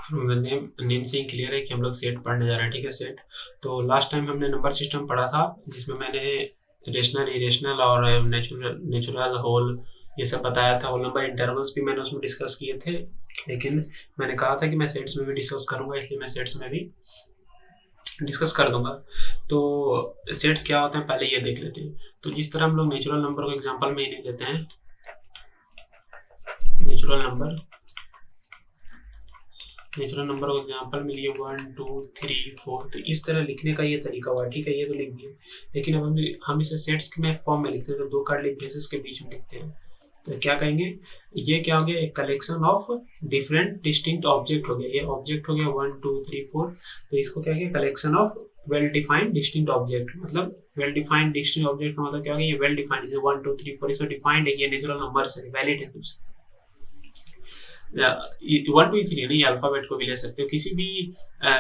From the name से ही clear है कि हम लोग सेट पढ़ने जा रहे हैं, ठीक है। सेट, तो लास्ट टाइम हमने नंबर सिस्टम पढ़ा था जिसमें मैंने रेशनल, इरेशनल और नेचुरल, होल ये सब बताया था। होल नंबर इंटरवल्स भी मैंने उसमें डिस्कस किए थे, लेकिन मैंने कहा था कि मैं सेट्स में भी डिस्कस करूंगा, इसलिए मैं सेट्स में भी डिस्कस कर दूंगा। तो सेट्स क्या होते हैं पहले ये देख लेते हैं। तो जिस तरह हम लोग नेचुरल नंबर को एग्जांपल में ही नहीं देते हैं, नेचुरल नंबर को एग्जांपल में लिए 1 2 3 4, तो इस तरह लिखने का ये तरीका हुआ, ठीक है, ये तो लिख दिए। लेकिन अब हम इसे सेट्स में फॉर्म में लिखते हैं, तो दो कर्ली ब्रेसेस के बीच में लिखते हैं। तो क्या कहेंगे, ये क्या हो गया, एक collection of different distinct object हो गया। ये ऑब्जेक्ट हो गया 1 2 3 4, तो इसको क्या किया, collection of well defined distinct object. मतलब वेल डिफाइंड डिस्टिंक्ट ऑब्जेक्ट का मतलब क्या हो गया, ये वेल डिफाइंड, जैसे 1 2 3 4 इसको डिफाइंड है, ये नेचुरल नंबर है, वैलिड है कुछ। 1 2 3 नहीं, अल्फाबेट को भी ले सकते हो, किसी भी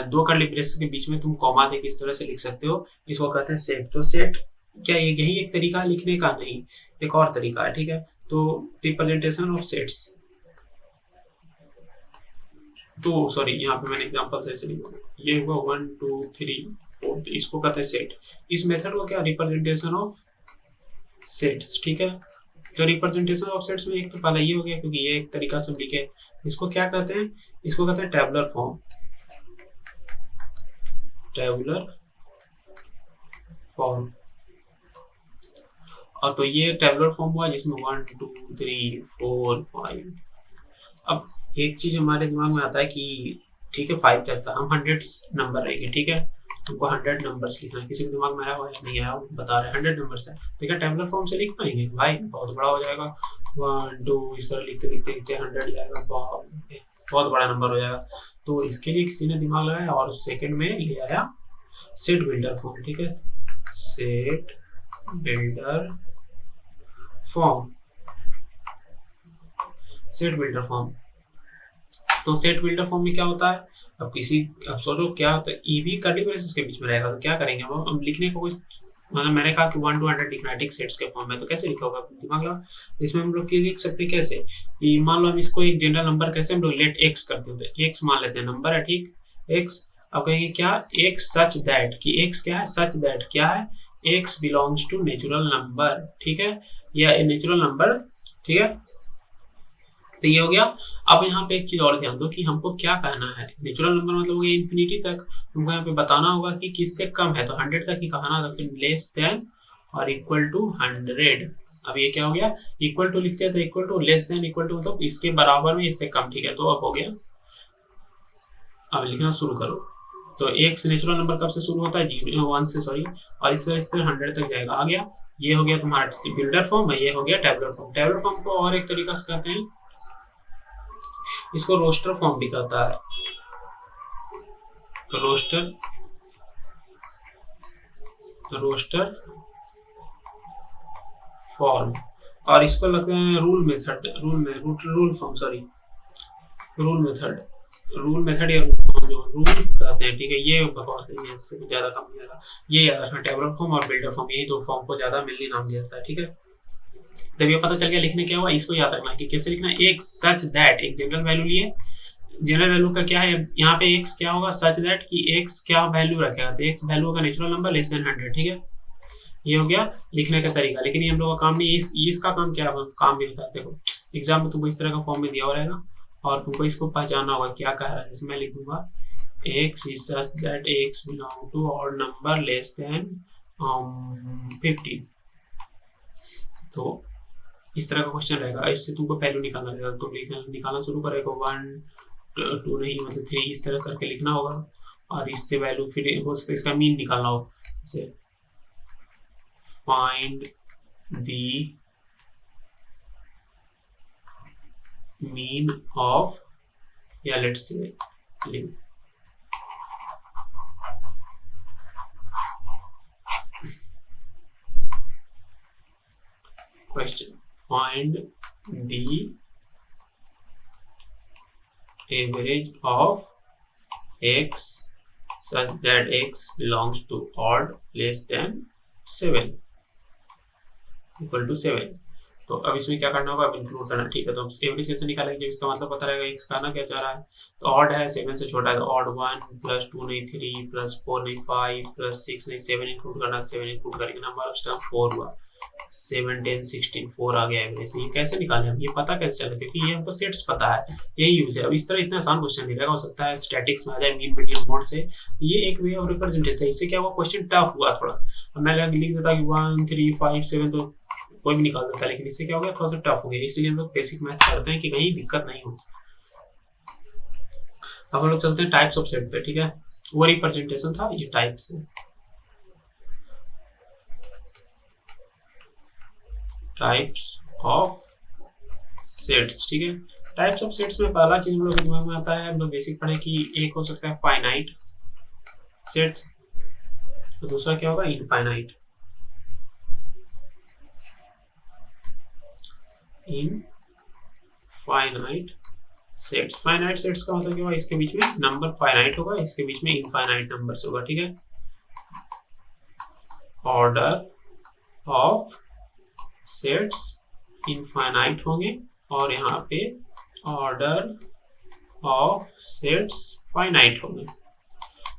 दो कर्ली ब्रेस के बीच में तुम कॉमा दे किस तरह से लिख सकते हो, इसको कहते हैं सेट। तो सेट क्या ये यही एक तरीका है लिखने का? नहीं, एक और तरीका है, ठीक है। तो रिप्रेजेंटेशन ऑफ सेट्स, तो सॉरी यहाँ पे मैंने एग्जांपल से ऐसे लिखा, ये हुआ 1 2 3 4, तो इसको कहते हैं सेट। इस मेथड को क्या, रिप्रेजेंटेशन ऑफ सेट्स, ठीक है। तो रिप्रेजेंटेशन ऑफ सेट्स में एक तो पहला ये हो गया, क्योंकि ये एक तरीका से लिखे। इसको क्या कहते हैं, इसको कहते हैं टेबुलर फॉर्म, टेबुलर फॉर्म। और तो ये टेबुलर फॉर्म हुआ जिसमें 1 2 3 4 5। अब एक चीज हमारे दिमाग में आता है कि ठीक है 5 तक था, हम 100 नंबर रहेंगे, ठीक है, हमको 100 नंबर्स लिखना है। किसी के दिमाग में आया हो या नहीं आया हो बता रहे हैं, 100 नंबर्स है, तो क्या टेबुलर फॉर्म से लिख पाएंगे? भाई बहुत बड़ा हो जाएगा, 1 2 इस तरह लिखते लिखते लिखते 100 जाएगा, बहुत बड़ा नंबर हो जाएगा। तो इसके लिए किसी ने दिमाग लगाया और सेकंड में ले आया सेट बिल्डर फॉर्म, ठीक है, set builder form, set builder form. तो सेट बिल्डर फॉर्म में क्या होता है, अब सोचो क्या होता है, ई भी कर्ली ब्रेसेस के बीच में रहेगा, तो क्या करेंगे हम लिखने को कुछ, मतलब मैंने कहा कि 1 to 100 लिखना है, ठीक, सेट्स के फॉर्म में, तो कैसे लिखा होगा दिमाग लगा। तो इसमें हम लोग लिख सकते हैं कैसे, कि मान लो हम इसको एक जनरल नंबर कैसे हम लोग लेट एक्स करते हैं, तो एक्स मान लेते हैं, नंबर है, ठीक, एक्स। अब कहेंगे क्या, एक्स सच दैट, कि एक्स क्या है, सच दैट क्या है, X belongs to natural number, ठीक है, या नेचुरल नंबर, ठीक है। तो ये हो गया। अब यहाँ पे एक चीज और ध्यान दो कि हमको क्या कहना है, नेचुरल नंबर मतलब हो गया इन्फिनिटी तक, तुमको यहाँ पे बताना होगा कि किससे कम है, तो 100 तक ही कहना था, फिर लेस देन और इक्वल टू 100। अब ये क्या हो गया, इक्वल टू लिखते हैं तो equal to, less than equal to मतलब इसके बराबर में, इससे कम, ठीक है। तो अब हो गया, अब लिखना शुरू करो। तो एक नेचुरल नंबर कब से शुरू होता है, 1 से, सॉरी, और इस तरह 100 तक जाएगा। आ गया, ये हो गया तुम्हारा बिल्डर फॉर्म, ये हो गया टेबुलर फॉर्म। टेबुलर फॉर्म को और एक तरीका से कहते हैं, इसको रोस्टर फॉर्म भी कहता है, रोस्टर फॉर्म। और इसको लगते हैं rule method, rule form, sorry, rule method या जो रूल कहते हैं, ठीक है। ये बकवास नहीं है, इससे ज्यादा कम नहीं आएगा, ये याद रखना, टेबुलर फॉर्म और बिल्डर फॉर्म, यही दो फॉर्म को ज्यादा मिलनी नाम दिया जाता है, ठीक है। तब ये पता चल गया लिखने क्या हुआ, इसको याद रखना कि कैसे लिखना है, एक सच दैट, एक जनरल वैल्यू लिए, जनरल वैल्यू का क्या है यहाँ पे, एक्स क्या होगा, सच दैट कि एक्स क्या वैल्यू रखेगा, तो एक्स वैल्यू होगा नेचुरल नंबर लेस देन 100, ठीक है। ये हो गया लिखने का तरीका, लेकिन ये हम लोग का काम नहीं, इसका काम क्या है, काम भी होता है। देखो एग्जाम में तुमको इस तरह का फॉर्म में दिया हुआ रहेगा और तुमको इसको पहचानना होगा क्या कह रहा है। जैसे मैं लिख दूंगा X is such that X belong to odd number less than 50, तो इस तरह का क्वेश्चन रहेगा। इससे तुमको वैल्यू निकालना रहेगा, तुम निकालना शुरू करेगा 1 2 नहीं मतलब 3, इस तरह करके लिखना होगा, और इससे वैल्यू फिर हो सकता है इसका मीन निकालना हो, जैसे फाइंड द मीन ऑफ, या let's say question, find the average of x such that x belongs to odd less than 7 equal to 7। तो अब इसमें क्या करना होगा, अब इंक्लूड करना, ठीक है। तो हम एवरेज कैसे निकालेंगे, जब इसका मतलब पता रहेगा एक्स का ना क्या जा रहा है। तो ऑड है, 7 से छोटा है, तो ऑड 1 प्लस 2 नहीं 3 प्लस 4 नहीं 5 प्लस 6 नहीं 7 इंक्लूड करना, 7 इंक्लूड करेंगे, नंबर उस टाइम 4 हुआ, 7 10 16 4 आ गया एवरेज। ये कैसे निकाले हम, ये पता कैसे चला, क्योंकि ये हमको सेट्स पता है, यही यूज है। अब इस तरह इतना आसान क्वेश्चन नहीं रहेगा, हो सकता है स्टैटिक्स में आ जाए मीन मीडियम मोड से, ये एक वे ऑफ रिप्रेजेंटेशन। इससे क्या हुआ, क्वेश्चन टफ हुआ थोड़ा। अब मैं लिख देता कि 1 3 5 7 तो कोई भी निकाल देता, लेकिन इससे क्या हो गया, थोड़ा सा टफ हो गया। इसलिए हम लोग बेसिक मैथ करते हैं कि कहीं दिक्कत नहीं हो। अब हम लोग चलते हैं टाइप्स ऑफ सेट पे, ठीक है। वो रिप्रेजेंटेशन था, ये टाइप्स है, टाइप्स ऑफ सेट्स, ठीक है। टाइप्स ऑफ सेट्स में पहला चीज हम लोग के दिमाग में आता है, हम लोग बेसिक पढ़े कि एक हो सकता है फाइनाइट सेट्स, तो दूसरा क्या होगा, infinite. Infinite sets, finite sets का मतलब क्या होगा, इसके बीच में नंबर फाइनाइट होगा, इसके बीच में इनफाइनाइट नंबर्स होगा, ठीक है। ऑर्डर ऑफ सेट्स इनफाइनाइट होंगे और यहाँ पे ऑर्डर ऑफ सेट्स फाइनाइट होंगे।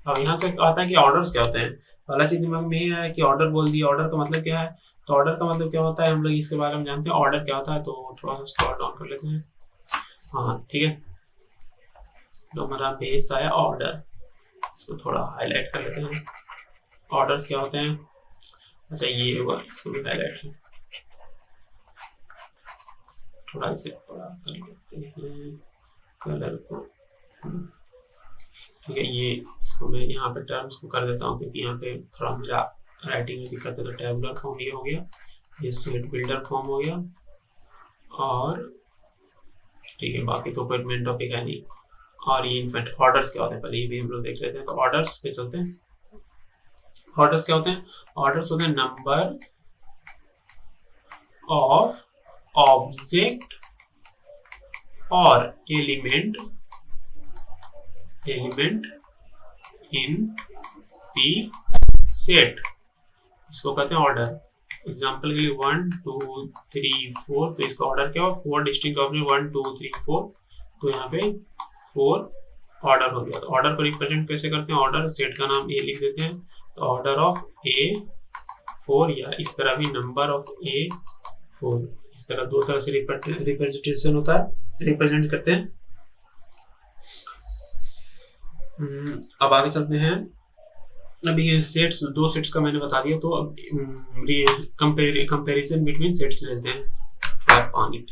अब यहाँ से आता है कि ऑर्डर्स क्या होते हैं। पहला चीज दिमाग में ये है कि ऑर्डर बोल दिया, ऑर्डर का मतलब क्या है। तो ऑर्डर का मतलब क्या होता है, हम लोग इसके बारे में जानते हैं, ऑर्डर क्या होता है। तो थोड़ा सा उसको डाउन कर लेते हैं, हाँ ठीक है। तो हमारा बेस आया ऑर्डर, इसको थोड़ा हाईलाइट कर लेते हैं। ऑर्डर्स क्या होते हैं, अच्छा ये हुआ, इसको भी हाईलाइट है, थोड़ा इसे बड़ा कर लेते हैं कलर को, ठीक है। ये इसको मैं यहाँ पे टर्म्स को कर देता हूँ, क्योंकि यहाँ पे थोड़ा मेरा राइटिंग में दिक्कत है। तो टेबुलर फॉर्म ये हो गया, ये सेट बिल्डर फॉर्म हो गया, और ठीक है बाकी तो कोई मेन टॉपिक है नहीं। और ये इनफैक्ट ऑर्डर्स क्या होते हैं, पहले ये भी हम लोग देख लेते हैं। तो ऑर्डर्स पे चलते हैं। ऑर्डर्स क्या होते हैं, ऑर्डर्स होते हैं नंबर ऑफ ऑब्जेक्ट और एलिमेंट इन दी सेट, इसको कहते हैं ऑर्डर। एग्जाम्पल के लिए 1 2 3 4, तो इसका ऑर्डर क्या हो, 4 डिस्टिंक्ट ऑब्जेक्ट 1 2 3 4, तो यहाँ पे 4 ऑर्डर हो गया। तो ऑर्डर को रिप्रेजेंट कैसे करते हैं, ऑर्डर सेट का नाम ए लिख देते हैं, तो ऑर्डर ऑफ ए 4, या इस तरह भी नंबर ऑफ ए 4, इस तरह दो तरह से रिप्रेजेंटेशन होता है, रिप्रेजेंट करते हैं। अब आगे चलते हैं। अभी ये सेट्स, दो सेट्स का मैंने बता दिया, तो अब कंपैरिजन बिटवीन सेट्स लेते हैं। पानी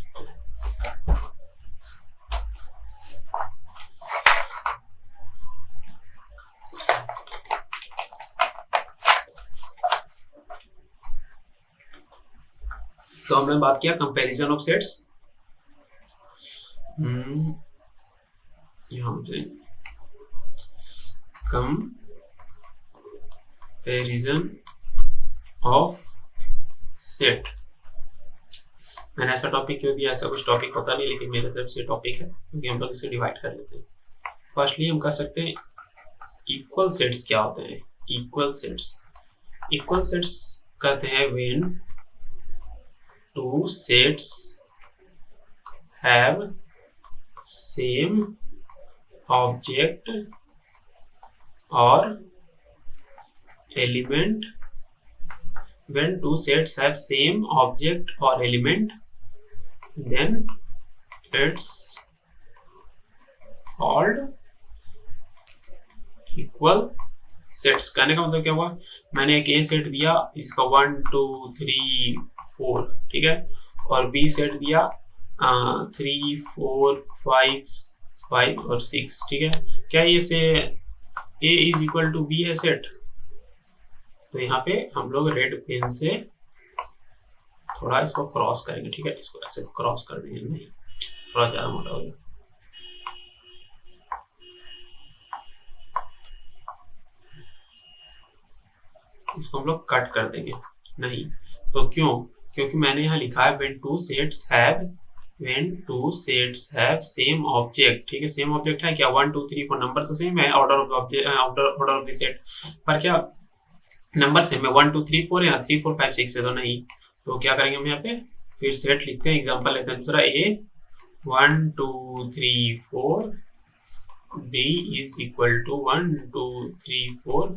तो हमने बात किया कंपैरिजन ऑफ सेट्स। यहाँ पे कंपैरिजन ऑफ सेट, मैंने ऐसा टॉपिक क्यों दिया, ऐसा कुछ टॉपिक होता नहीं, लेकिन मेरे तरफ से टॉपिक है, क्योंकि हम लोग इसे डिवाइड कर लेते हैं। फर्स्टली हम कर सकते हैं इक्वल सेट्स क्या होते हैं। इक्वल सेट्स कहते हैं when two sets have same object और element, when two sets have same object or element, then it's called equal sets। कहने का मतलब क्या हुआ, मैंने एक ए सेट दिया, इसका 1 2 3 4, ठीक है, और बी सेट दिया 3 4 5 और 6, ठीक है। क्या ये से ए इज इक्वल टू बी है सेट। तो यहाँ पे हम लोग रेड पेन से थोड़ा इसको क्रॉस करेंगे, ठीक है, इसको ऐसे क्रॉस कर देंगे, नहीं थोड़ा ज्यादा मोटा हो गया। इसको हम लोग कट कर देंगे, नहीं तो क्यों, क्योंकि मैंने यहाँ लिखा है when two sets have same object, ठीक है। सेम ऑब्जेक्ट है क्या, 1 2 3 4 नंबर तो सेम है, ऑर्डर ऑफ द सेट, पर क्या नंबर सेम है, 1 2 3 4 या 3 4 5 6 है, तो नहीं। तो क्या करेंगे हम यहाँ पे फिर सेट लिखते हैं, एग्जांपल लेते हैं दूसरा, ए 1 2 3 4 बी इज इक्वल टू 1 2 3 4।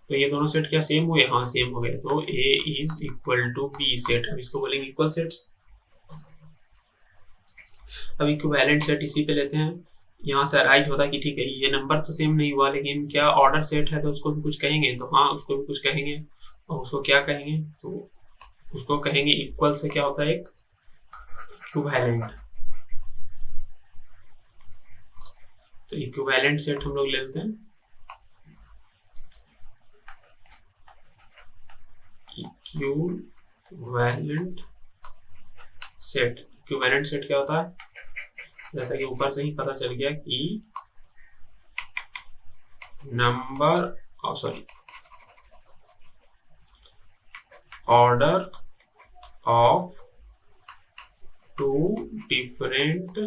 तो ये दोनों सेट क्या सेम हुए? हाँ सेम हो गए, तो A is equal to B set. अब इसको बोलेंगे इक्वल सेट्स। अब इक्विवेलेंट सेट इसी पे लेते हैं। यहाँ से अराइज होता है कि ठीक है ये नंबर तो सेम नहीं हुआ, लेकिन क्या ऑर्डर सेट है तो उसको भी कुछ कहेंगे, तो हाँ उसको भी कुछ कहेंगे। और उसको क्या कहेंगे? तो उसको कहेंगे इक्वल से क्या होता है, एक इक्विवेलेंट। तो इक्विवेलेंट सेट हम लोग ले लेते हैं, इक्विवेलेंट सेट। इक्विवेलेंट सेट क्या होता है? जैसा कि ऊपर से ही पता चल गया कि number order of two different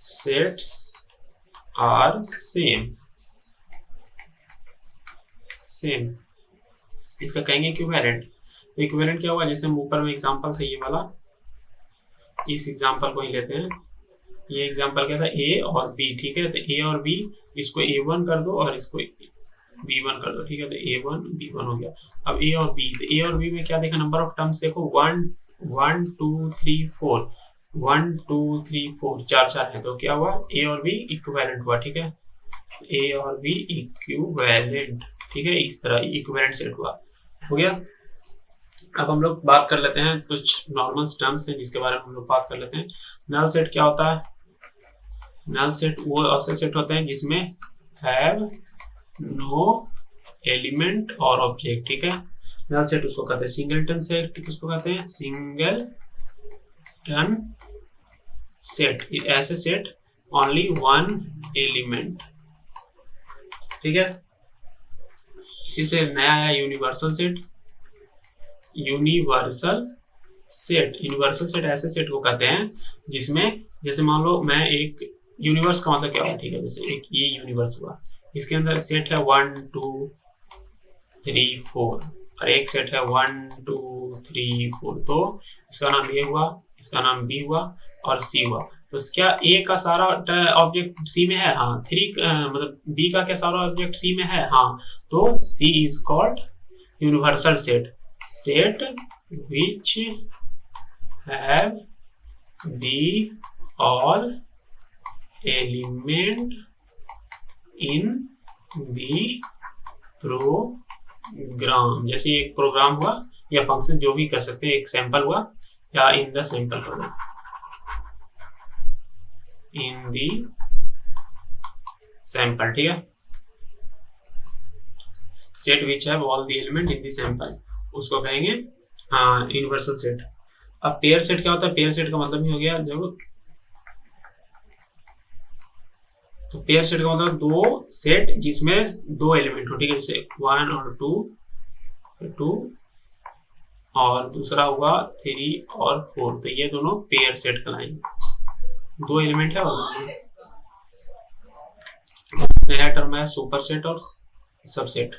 sets are same. इसका कहेंगे इक्विवेलेंट। तो इक्विवेलेंट क्या हुआ? जैसे हम ऊपर में एग्जांपल था ये वाला, इस एग्जांपल को ही लेते हैं। ये एग्जांपल क्या था? ए और बी, ठीक है। तो ए और बी, इसको A1 कर दो और इसको B1 कर दो, ठीक है। तो A1 B1 हो गया। अब ए और बी, तो ए और बी में क्या देखा? नंबर ऑफ टर्म्स देखो, 1 1 2 3 4, 1 2 3 4, चार है। तो क्या हुआ? ए और बी इक्विवेलेंट हुआ, ठीक है। ए और बी इक्विवेलेंट, ठीक है। इस तरह इक्विवेलेंट सेट हुआ, हो गया। अब हम लोग बात कर लेते हैं, कुछ नॉर्मल टर्म्स हैं जिसके बारे में हम लोग बात कर लेते हैं। नल सेट क्या होता है? नल सेट वो ऐसे सेट होते हैं जिसमें हैव नो एलिमेंट और ऑब्जेक्ट, ठीक है। नल सेट उसको कहते हैं। सिंगलटन सेट किसको कहते हैं? सिंगलटन सेट, ऐसे सेट ओनली वन एलिमेंट, ठीक है। इसी से नया आया यूनिवर्सल सेट। यूनिवर्सल सेट ऐसे सेट को कहते हैं जिसमें, जैसे मान लो मैं एक यूनिवर्स का मतलब क्या हुआ, ठीक है। जैसे एक ये यूनिवर्स हुआ, इसके अंदर सेट है 1 2 3 4 और एक सेट है 1 2 3 4। तो इसका नाम ए हुआ, इसका नाम बी हुआ और सी हुआ। तो क्या ए का सारा ऑब्जेक्ट सी में है? हाँ। मतलब बी का क्या सारा ऑब्जेक्ट सी में है? हाँ। तो C is called universal set which have the all element in the program। जैसे एक प्रोग्राम हुआ या फंक्शन, जो भी कर सकते हैं, एक सैंपल हुआ या in the sample program, in the sample, ठीक है। Set which have all the element in the sample, उसको कहेंगे यूनिवर्सल सेट। अब पेयर सेट क्या होता है? पेयर सेट का मतलब ही हो गया जब, तो पेयर सेट का मतलब दो सेट जिसमें दो एलिमेंट हो, ठीक है। जैसे 1 और 2 और दूसरा हुआ 3 और 4, तो ये दोनों पेयर सेट कहलाएंगे। दो एलिमेंट है और नया टर्म है सुपर सेट और सबसेट।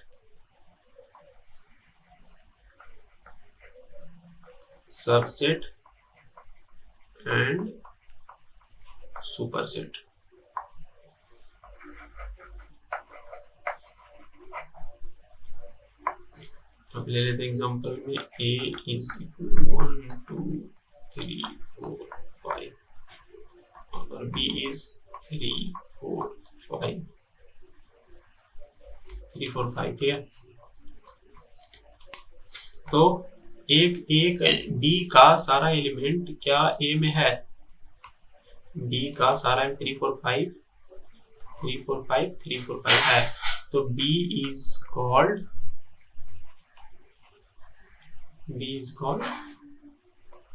Subset and superset. अब ले लेते हैं एग्जांपल में, a इज 1 2 3 4 5 और b इज 3 4 5 3 4 5, ठीक है। तो एक बी का सारा एलिमेंट क्या ए में है? बी का सारा 3 4 5 3 4 5 3 4 5 है। तो बी इज कॉल्ड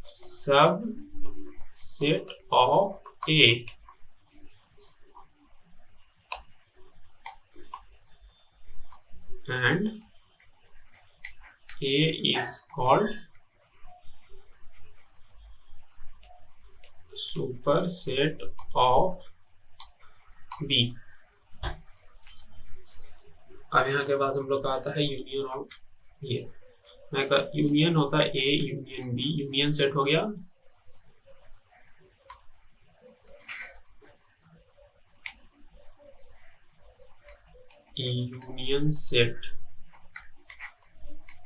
सब set of A, and A is called superset of B। अब यहाँ के बाद हम लोग का आता है यूनियन ऑफ ये। मैं का यूनियन होता है A union B, union set हो गया, union set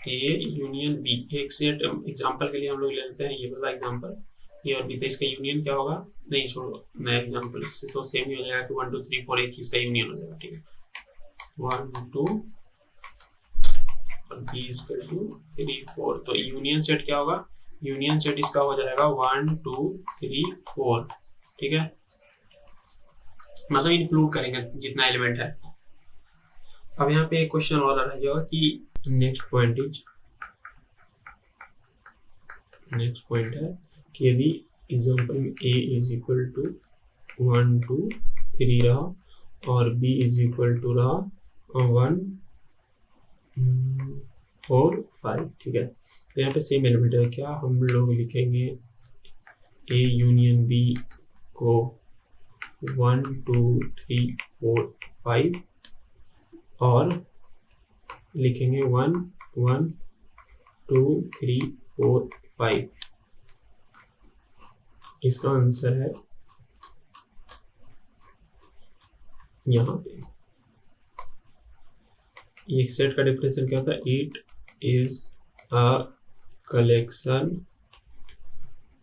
A union B. एक सेट एग्जांपल के लिए हम लोग लेते हैं ये वाला एग्जांपल, ए और बी, तो इसका यूनियन क्या होगा, नहीं छोड़ो नया एग्जांपल से तो सेम ही हो जाएगा कि 1 2 3 4 एक ही इसका यूनियन हो जाएगा, ठीक है 1 2 और बी इक्वल टू 3 4। तो यूनियन सेट क्या होगा, यूनियन सेट इसका हो जाएगा 1 2 3 4, ठीक है, मतलब इंक्लूड करेंगे जितना एलिमेंट है। अब यहाँ पे एक क्वेश्चन और रह जाएगा कि नेक्स्ट पॉइंट है कि यदि एग्जांपल में a इज इक्वल टू 1 2 3 रहा और b इज इक्वल टू रहा 1 4 5, ठीक है, तो यहाँ पे सेम एलिमेंट है, क्या हम लोग लिखेंगे a यूनियन b को 1 2 3 4 5 और लिखेंगे 1 1 2 3 4 5। इसका आंसर है यहाँ पे। एक सेट का डेफिनेशन क्या होता है, it is a collection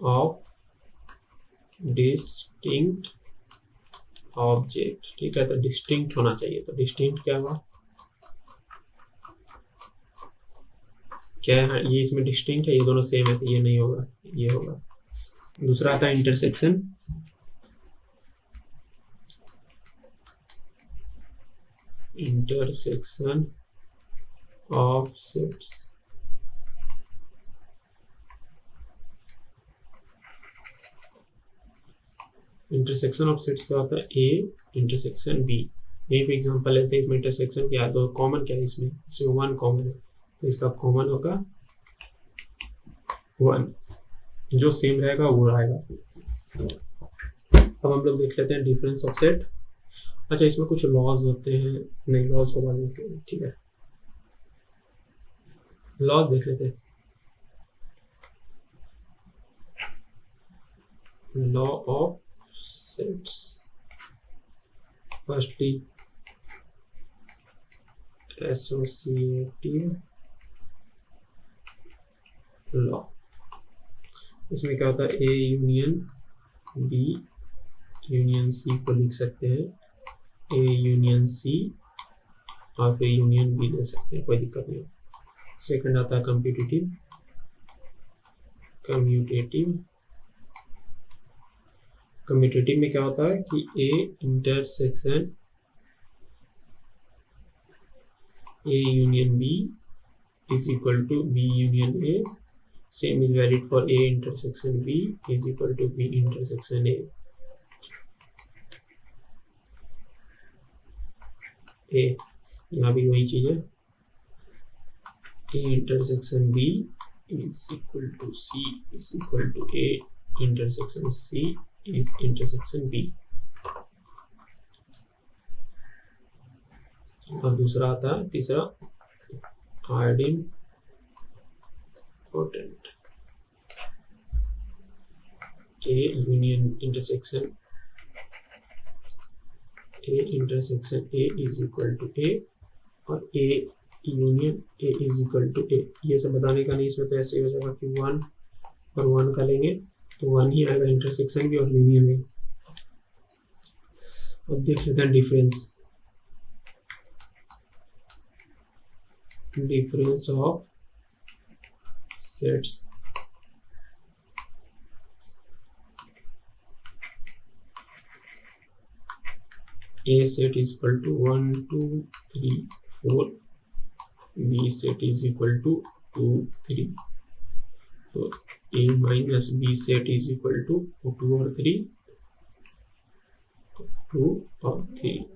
of distinct object, ठीक है, तो डिस्टिंक्ट होना चाहिए, तो डिस्टिंक्ट क्या हुआ, क्या है ये, इसमें डिस्टिंक्ट है, ये दोनों सेम है तो ये नहीं होगा, ये होगा। दूसरा आता है intersection, intersection of sets, intersection of sets क्या होता है, ए इंटरसेक्शन बी। यही पे एग्जांपल लेते हैं, इसमें इंटरसेक्शन क्या है, तो कॉमन क्या है, इसमें 1 कॉमन है, तो इसका कॉमन होगा 1, जो सेम रहेगा वो आएगा। अब हम लोग देख लेते हैं डिफरेंस ऑफ सेट। अच्छा, इसमें कुछ लॉज होते हैं, नहीं लॉज को बाद में, ठीक है, लॉज देख लेते हैं। Law of sets, firstly associative law, इसमें क्या होता है, A union B union C को लिख सकते हैं, ए यूनियन सी और फिर यूनियन बी ले सकते हैं, कोई दिक्कत नहीं। सेकंड आता है कम्यूटेटिव, कम्यूटेटिव में क्या होता है कि A intersection A union B is equal to B union A, same is valid for A intersection B is equal to B intersection A। यहाँ भी वही चीज है, A intersection B is equal to C is equal to A intersection C is intersection B। और दूसरा आता है तीसरा idempotent, A union intersection A is equal to A और A union A is equal to A. ये सब बताने का नहीं, इसमें तो ऐसे ही हो जाएगा कि 1 और 1 का लेंगे तो 1 ही आएगा, इंटरसेक्शन भी और यूनियन भी। अब देख लेते हैं difference of sets. A set is equal to 1 2 3 4, B set is equal to 2 3, so A minus B set is equal to 2 or 3, 2 or 3,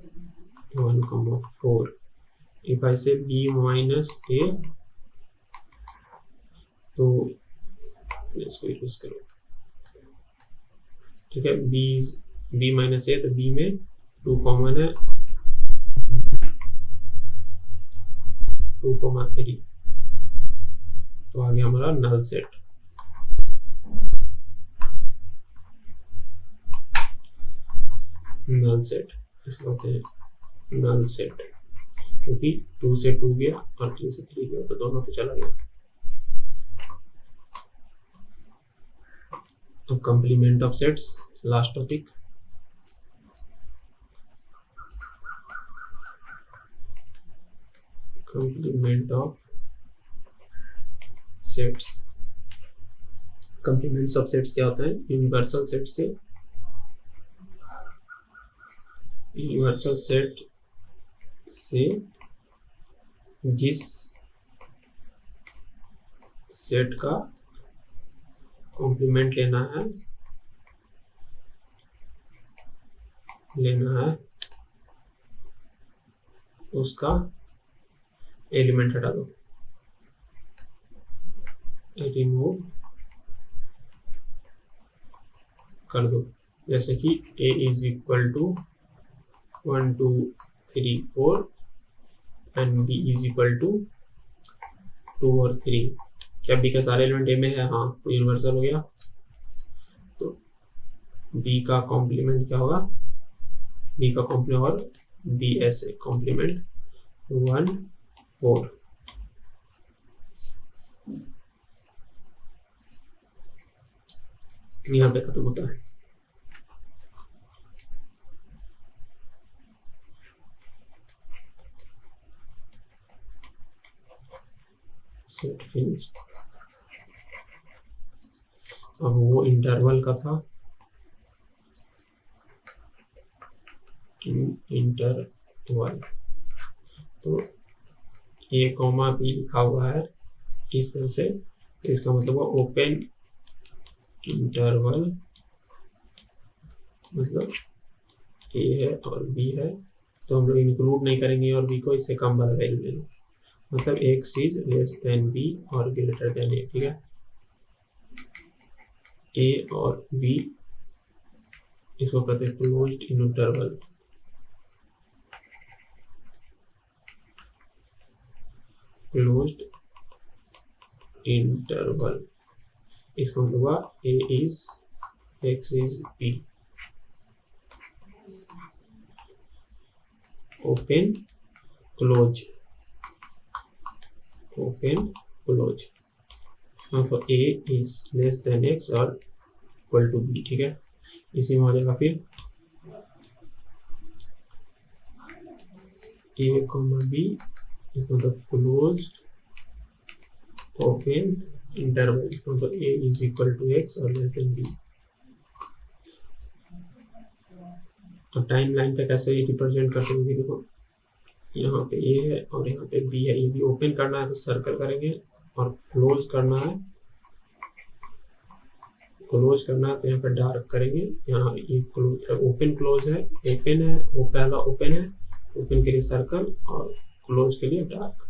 1 comma 4। If I say B minus A, तो इसको use करो, ठीक है, B minus A, तो B में 2 common है, 2 3, तो आ गया हमारा नल सेट। नल सेट इसको कहते हैं नल सेट, क्योंकि 2 से 2 गया और 3 से 3 गया तो दोनों तो चला गया। तो complement of sets last topic. Complement of sets. Complements of sets क्या होता है? यूनिवर्सल सेट से, यूनिवर्सल सेट से जिस सेट का कॉम्प्लीमेंट लेना है उसका एलिमेंट हटा दो, रिमूव कर दो। जैसे कि a is equal to 1 2 3 4 and b is equal to 2 और 3। क्या b का सारे एलिमेंट a में है? हाँ, तो यूनिवर्सल हो गया। तो b का कॉम्प्लीमेंट क्या होगा? b का कॉम्प्लीमेंट और b ऐसे कॉम्प्लीमेंट 1 4। यहाँ पे खत्म होता है। Set finish. अब वो इंटरवल का था, इंटरवल तो a कॉमा b लिखा हुआ है इस तरह से, तो इसका मतलब वो ओपन इंटरवल, मतलब a है और b है, तो हम लोग इंक्लूड नहीं करेंगे और b को इससे कम वाला वैल्यू लेंगे, मतलब x is less than b और ग्रेटर देन a। ठीक है, a और b इसको कहते हैं क्लोज्ड इंटरवल। क्लोज्ड इंटरवल इसका मतलब हुआ a is x is b, open close, open close. इसका मतलब a is less than x और इक्वल टू b। ठीक है, इसी में हो जाएगा फिर a कॉमा b इसका मतलब क्लोज्ड ओपन इंटरवल, इसका मतलब a is equal to x और लेस देन b। और टाइम लाइन पे कैसे रिप्रेजेंट करते हैं देखो, यहाँ पे a है और यहाँ पे b है। ये भी ओपन करना है तो सर्कल करेंगे और क्लोज करना है, क्लोज करना है तो यहाँ पे डार्क करेंगे। यहाँ ये क्लोज ओपन क्लोज है, ओपन है वो पहला ओपन है, ओपन के लिए सर्कल और क्लोज के लिए डार्क।